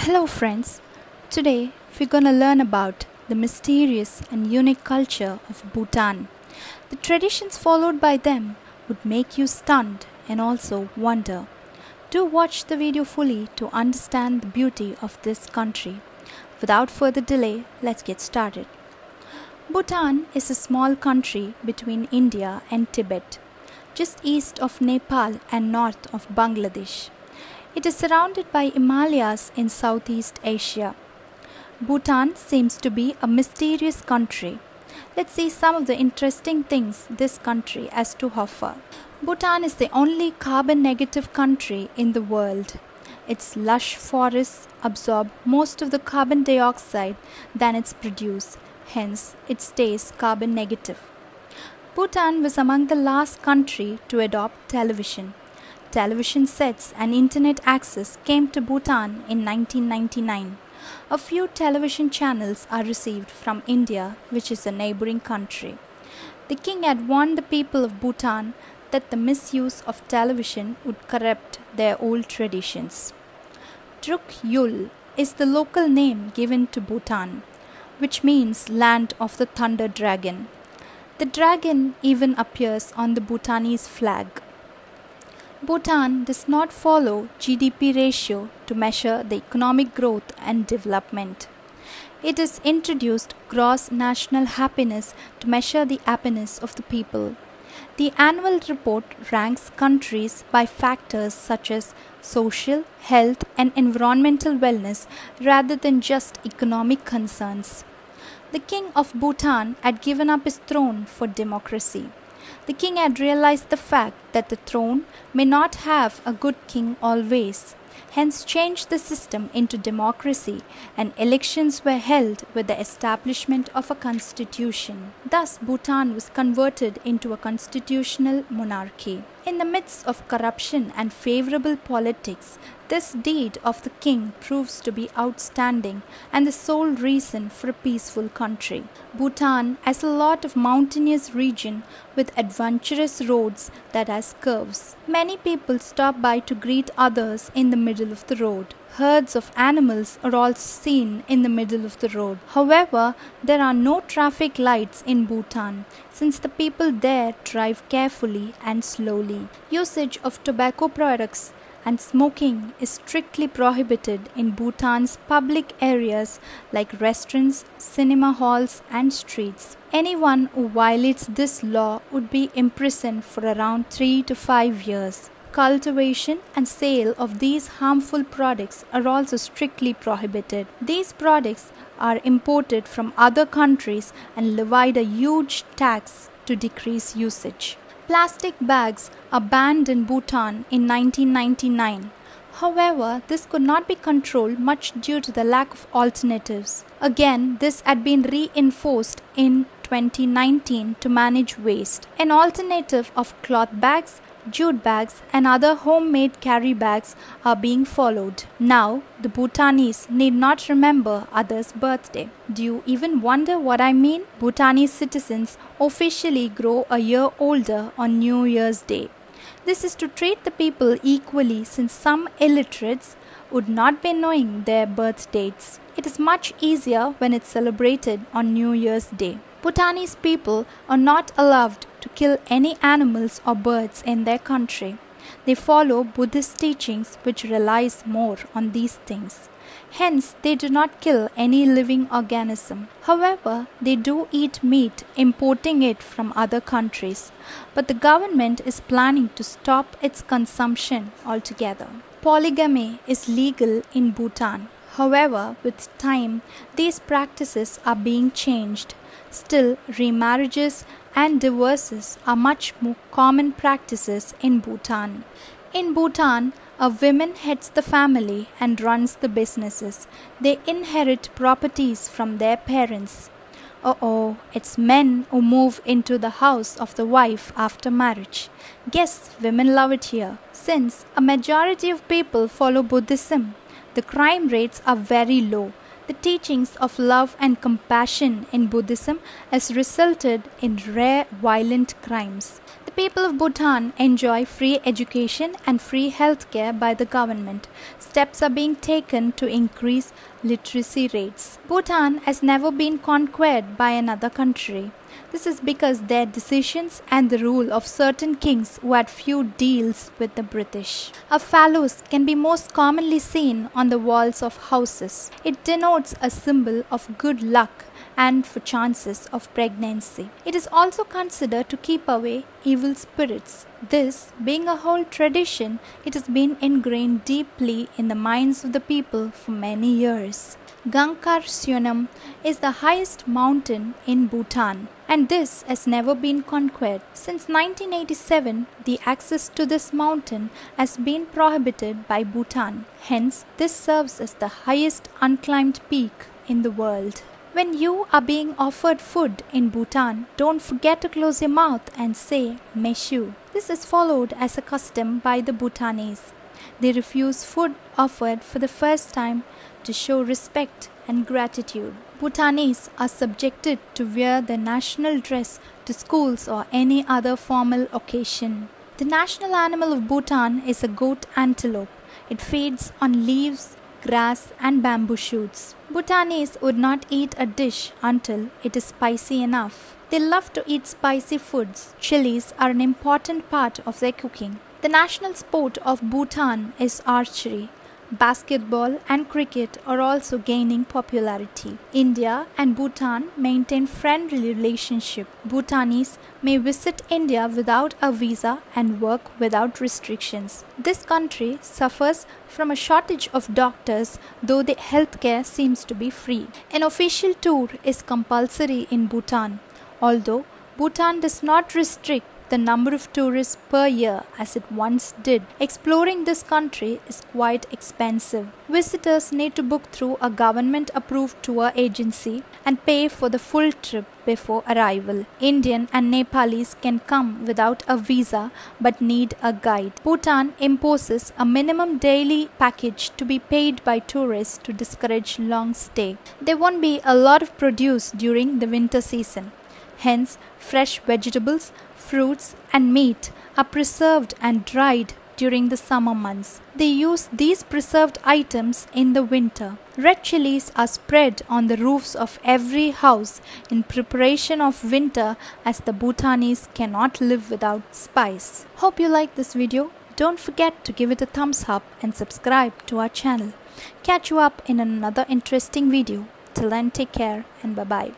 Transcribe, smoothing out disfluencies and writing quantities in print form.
Hello, friends. Today we're going to learn about the mysterious and unique culture of Bhutan. The traditions followed by them would make you stunned and also wonder. Do watch the video fully to understand the beauty of this country. Without further delay, let's get started. Bhutan is a small country between India and Tibet, just east of Nepal and north of Bangladesh. It is surrounded by Himalayas in Southeast Asia. Bhutan seems to be a mysterious country. Let's see some of the interesting things this country has to offer. Bhutan is the only carbon-negative country in the world. Its lush forests absorb most of the carbon dioxide than it produces, hence it stays carbon negative. Bhutan was among the last country to adopt television. Television sets and internet access came to Bhutan in 1999. A few television channels are received from India, which is a neighboring country. The king had warned the people of Bhutan that the misuse of television would corrupt their old traditions. Druk Yul is the local name given to Bhutan, which means land of the thunder dragon. The dragon even appears on the Bhutanese flag. Bhutan does not follow GDP ratio to measure the economic growth and development. It has introduced gross national happiness to measure the happiness of the people. The annual report ranks countries by factors such as social, health, and environmental wellness rather than just economic concerns. The king of Bhutan had given up his throne for democracy. The king had realized the fact that the throne may not have a good king always, hence changed the system into democracy, and elections were held with the establishment of a constitution. Thus, Bhutan was converted into a constitutional monarchy. In the midst of corruption and favorable politics, this deed of the king proves to be outstanding and the sole reason for a peaceful country. Bhutan has a lot of mountainous region with adventurous roads that has curves. Many people stop by to greet others in the middle of the road. Herds of animals are also seen in the middle of the road. However, there are no traffic lights in Bhutan since the people there drive carefully and slowly. Usage of tobacco products and smoking is strictly prohibited in Bhutan's public areas like restaurants, cinema halls, and streets. Anyone who violates this law would be imprisoned for around 3 to 5 years. Cultivation and sale of these harmful products are also strictly prohibited. These products are imported from other countries and levied a huge tax to decrease usage. Plastic bags are banned in Bhutan in 1999. However, this could not be controlled much due to the lack of alternatives. Again, this had been reinforced in 2019 to manage waste. An alternative of cloth bags, jute bags, and other homemade carry bags are being followed. Now, the Bhutanese need not remember others' birthday. Do you even wonder what I mean? Bhutanese citizens officially grow a year older on New Year's Day. This is to treat the people equally since some illiterates would not be knowing their birth dates. It is much easier when it's celebrated on New Year's Day. Bhutanese people are not allowed to kill any animals or birds in their country. They follow Buddhist teachings which relies more on these things. Hence, they do not kill any living organism. However, they do eat meat, importing it from other countries. But the government is planning to stop its consumption altogether. Polygamy is legal in Bhutan. However, with time, these practices are being changed. Still, remarriages and divorces are much more common practices in Bhutan. In Bhutan, a woman heads the family and runs the businesses. They inherit properties from their parents. It's men who move into the house of the wife after marriage. Guess women love it here. Since a majority of people follow Buddhism, the crime rates are very low. The teachings of love and compassion in Buddhism has resulted in rare violent crimes. The people of Bhutan enjoy free education and free healthcare by the government. Steps are being taken to increase literacy rates. Bhutan has never been conquered by another country. This is because their decisions and the rule of certain kings who had few deals with the British. A phallus can be most commonly seen on the walls of houses. It denotes a symbol of good luck and for chances of pregnancy. It is also considered to keep away evil spirits. This being a whole tradition, it has been ingrained deeply in the minds of the people for many years. Gangkhar Suenam is the highest mountain in Bhutan, and this has never been conquered. Since 1987, the access to this mountain has been prohibited by Bhutan. Hence, this serves as the highest unclimbed peak in the world. When you are being offered food in Bhutan, don't forget to close your mouth and say Meshu. This is followed as a custom by the Bhutanese. They refuse food offered for the first time to show respect and gratitude. Bhutanese are subjected to wear their national dress to schools or any other formal occasion. The national animal of Bhutan is a goat antelope. It feeds on leaves, grass and bamboo shoots. Bhutanese would not eat a dish until it is spicy enough. They love to eat spicy foods. Chilies are an important part of their cooking. The national sport of Bhutan is archery. Basketball and cricket are also gaining popularity. India and Bhutan maintain friendly relationship. Bhutanese may visit India without a visa and work without restrictions. This country suffers from a shortage of doctors, though the healthcare seems to be free. An official tour is compulsory in Bhutan, although Bhutan does not restrict the number of tourists per year as it once did. Exploring this country is quite expensive. Visitors need to book through a government-approved tour agency and pay for the full trip before arrival. Indian and Nepalis can come without a visa but need a guide. Bhutan imposes a minimum daily package to be paid by tourists to discourage long stay. There won't be a lot of produce during the winter season. Hence, fresh vegetables, fruits and meat are preserved and dried during the summer months. They use these preserved items in the winter. Red chilies are spread on the roofs of every house in preparation of winter, as the Bhutanese cannot live without spice. Hope you like this video. Don't forget to give it a thumbs up and subscribe to our channel. Catch you up in another interesting video. Till then, take care and bye-bye.